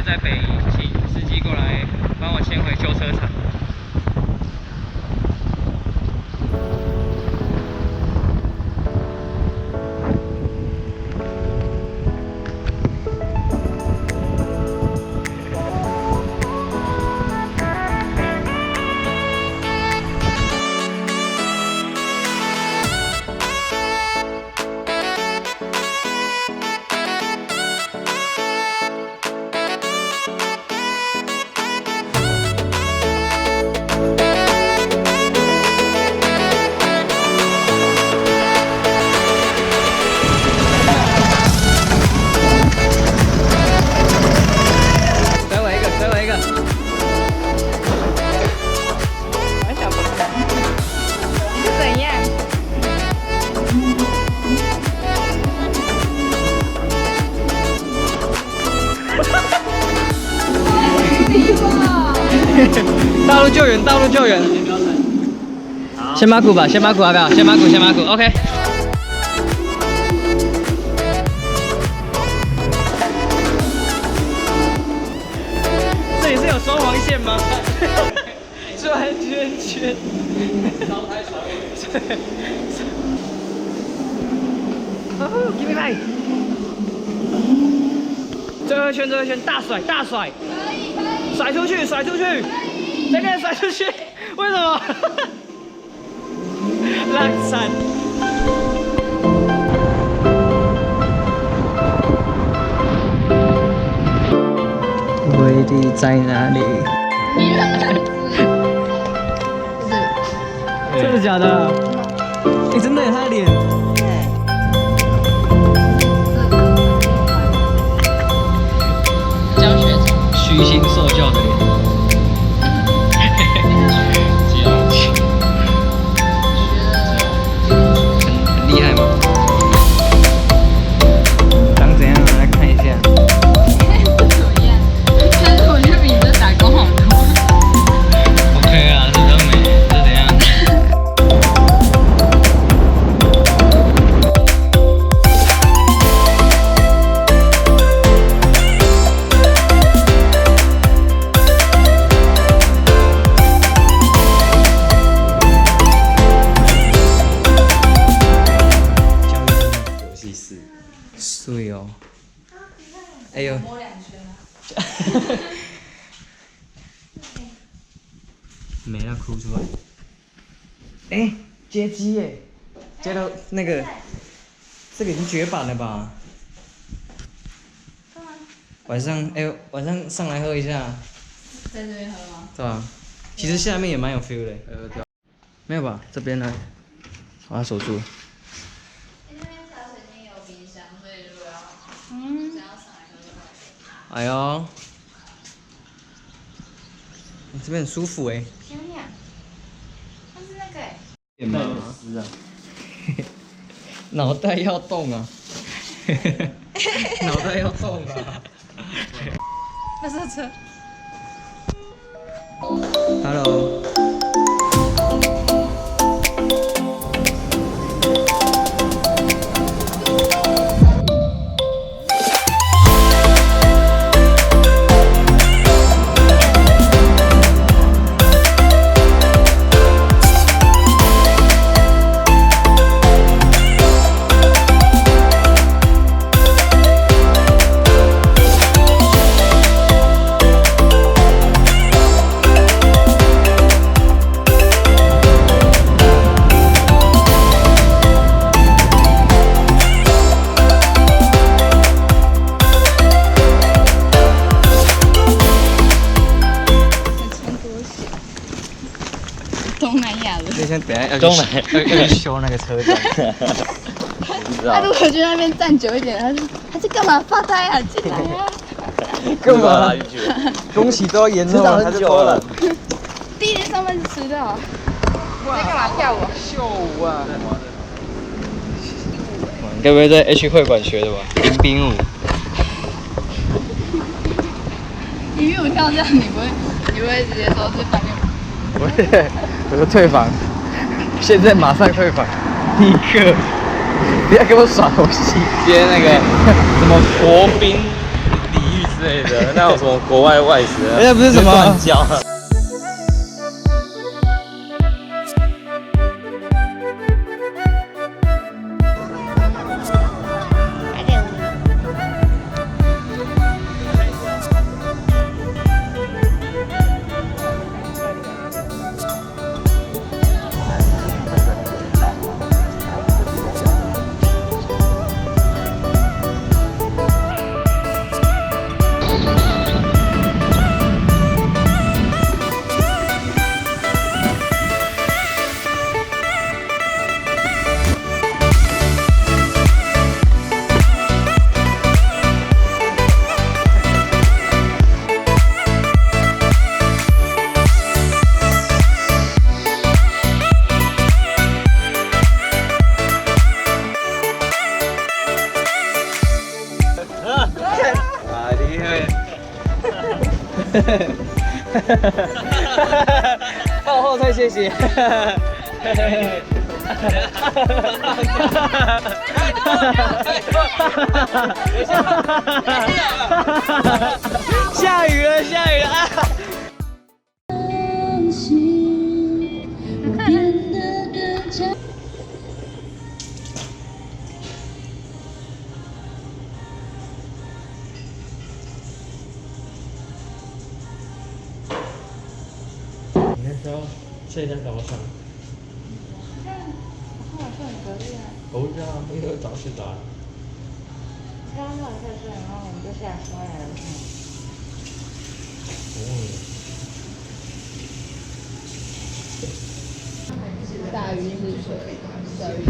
在北宜，请司机过来帮我先回旧车厂。道路救援，道路救援。先把鼓吧，先把鼓要不要？先把鼓，先把鼓 ，OK。这里是有双黄线吗？转圈圈。招牌传闻。哦 ，Give me back。最后一圈，最后一圈，大甩，大甩。可以，可以。甩出去，甩出去。这个甩出去，为什么？烂散。威力在哪里？真的假的？哎，真的有他的脸。教学中虚心受教的脸。很厉害吗？长怎样啊？来看一下。不怎么样，但是我觉得比你这打工好多。OK 啊，这比较美，这怎样？对哦，哎呦，摸2圈啊！没了，哭出来。哎，接机耶，接到那个，这个已经绝版了吧？干嘛？晚上晚上上来喝一下。在这边喝吗？对吧？其实下面也蛮有 feel 的。没有吧？这边呢？把它锁住。哎呦，你这边很舒服哎。漂亮，它是那个哎。变慢啊！脑袋要动啊！脑袋要动啊！那是车。Hello。东南亚的。那天等下要去修那个车站。他如果去那边站久一点，他是干嘛发呆啊？进来啊！干嘛？恭喜都要延后很久了。第一天上班是迟到。在干嘛跳舞？秀舞啊！你该不会在 H 会馆学的吧？迎宾舞。迎宾舞跳这样，你不会直接说是反面？不会，我说退房，现在马上退房，立刻！不要给我耍游戏，接那个什么国宾礼遇之类的。那有什么国外外食？人家不是什么乱教。靠后退，谢谢。下雨了，下雨了啊！你那时候睡在楼上。后来睡你隔壁啊？我不知道，因为早睡早。刚刚后来睡睡，然后我们就下来刷牙了。大鱼是水，小鱼是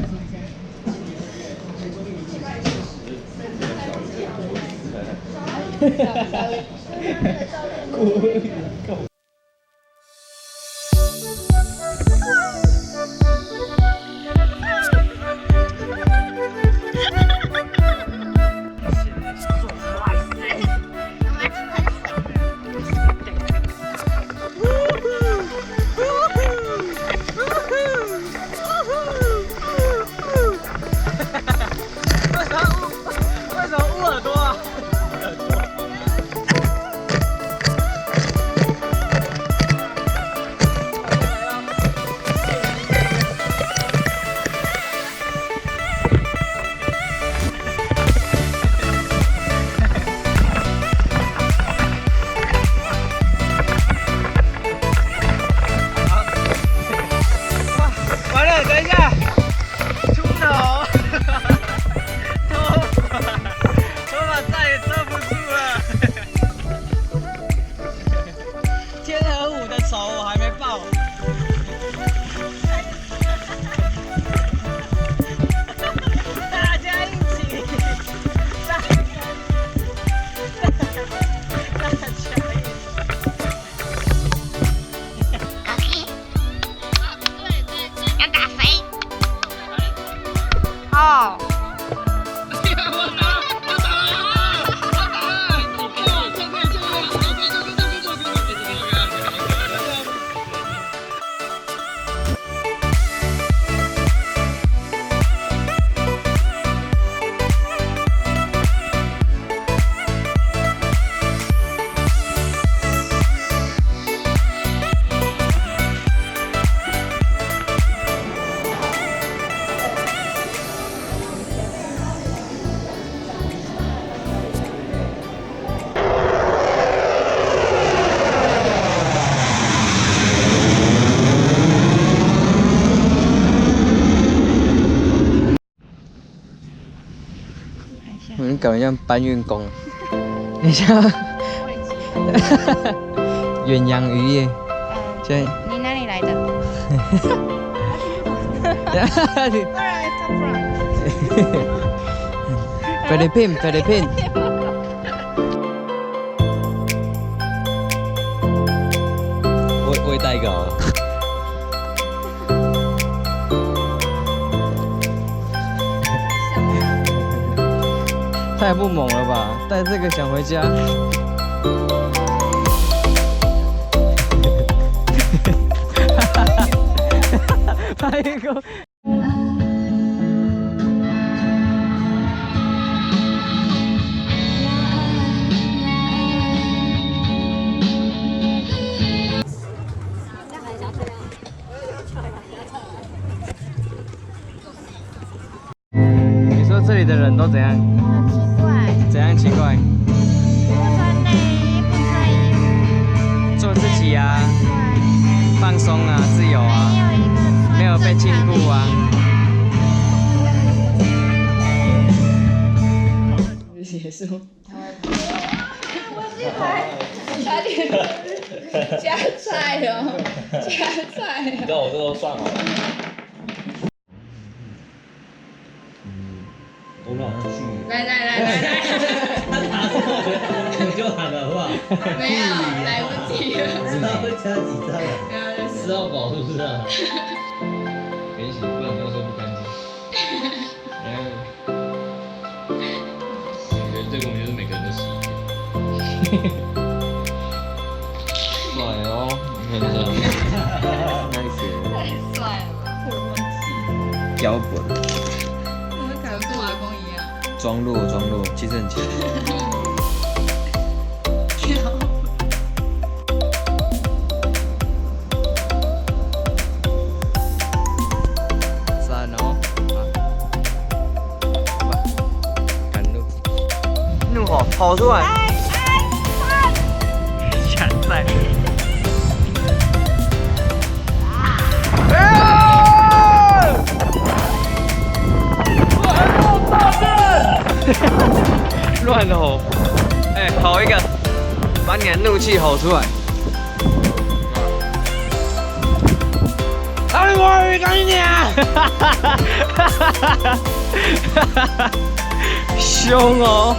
我们搞得像搬运工。等一下，远洋渔业。现在你哪里来的？菲律宾，菲律宾。我也带一个好了。太不猛了吧！带这个想回家。拍一个。里的人都怎样？很奇怪。怎样奇怪？不穿内衣，不穿衣服，做自己啊，放松啊，自由啊，没有一个没有被禁锢啊。结束。我进来，差点加菜哦，加菜哦。你知道我这都算好了。我们好像去。来，我就喊了好不好？没有，来不及了。知道会加几张了？没有，就是吃到饱是不是啊？没洗，不然不要说不干净。这个我们就是每个人都洗一遍。帅哦，你看这样。nice。太帅了吧，会忘记。标本。我可能跟我阿公一样。装弱，其实很强。赞哦，好吧，赶路，怒吼跑出来，抢赛。乱吼！哎，吼一个，把你的怒气吼出来。阿里我赶紧点！凶哦！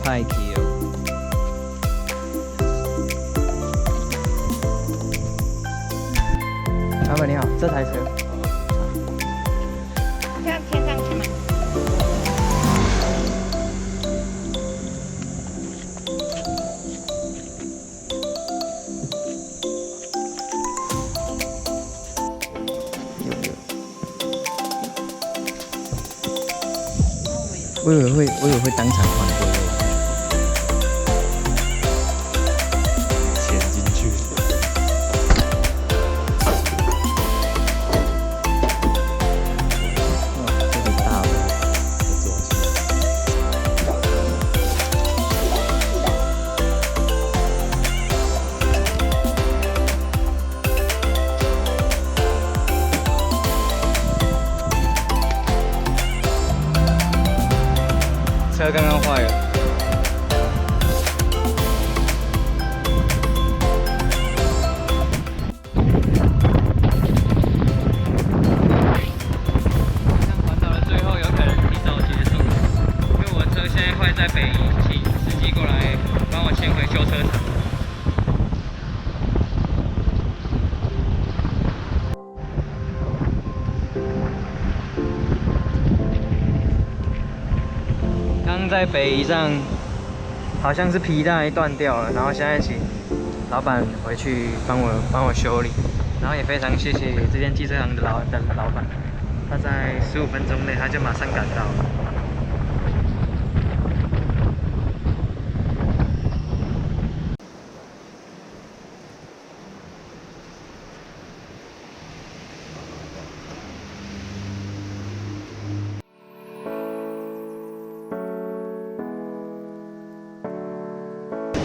派去哦。老板你好，这台车。这样贴上去吗？我以为会当场还给我。潜进去。哇，这个大了，这多少钱？车刚刚坏了。环岛的最后有可能提早结束，因为我车现在坏在北宜，请司机过来帮我牵回修车厂。刚在北宜上，好像是皮带断掉了，然后现在请老板回去帮我修理，然后也非常谢谢这间机车行的老板，他在15分钟内他就马上赶到了。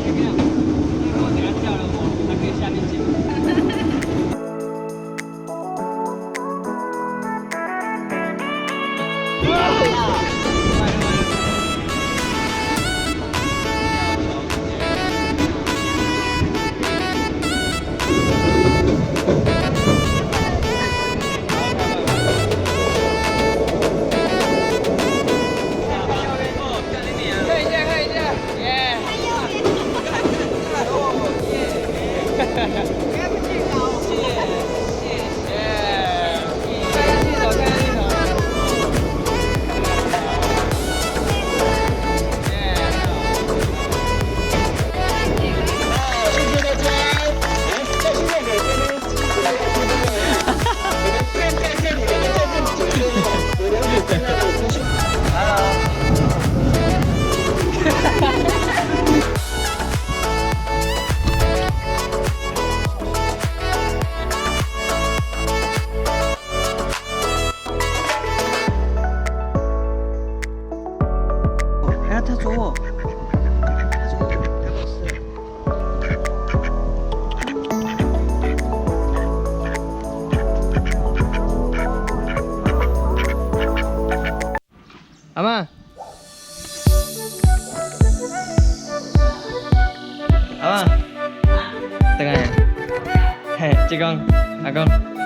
如果等下掉了我还可以下面捡。等下，嘿，即讲阿公。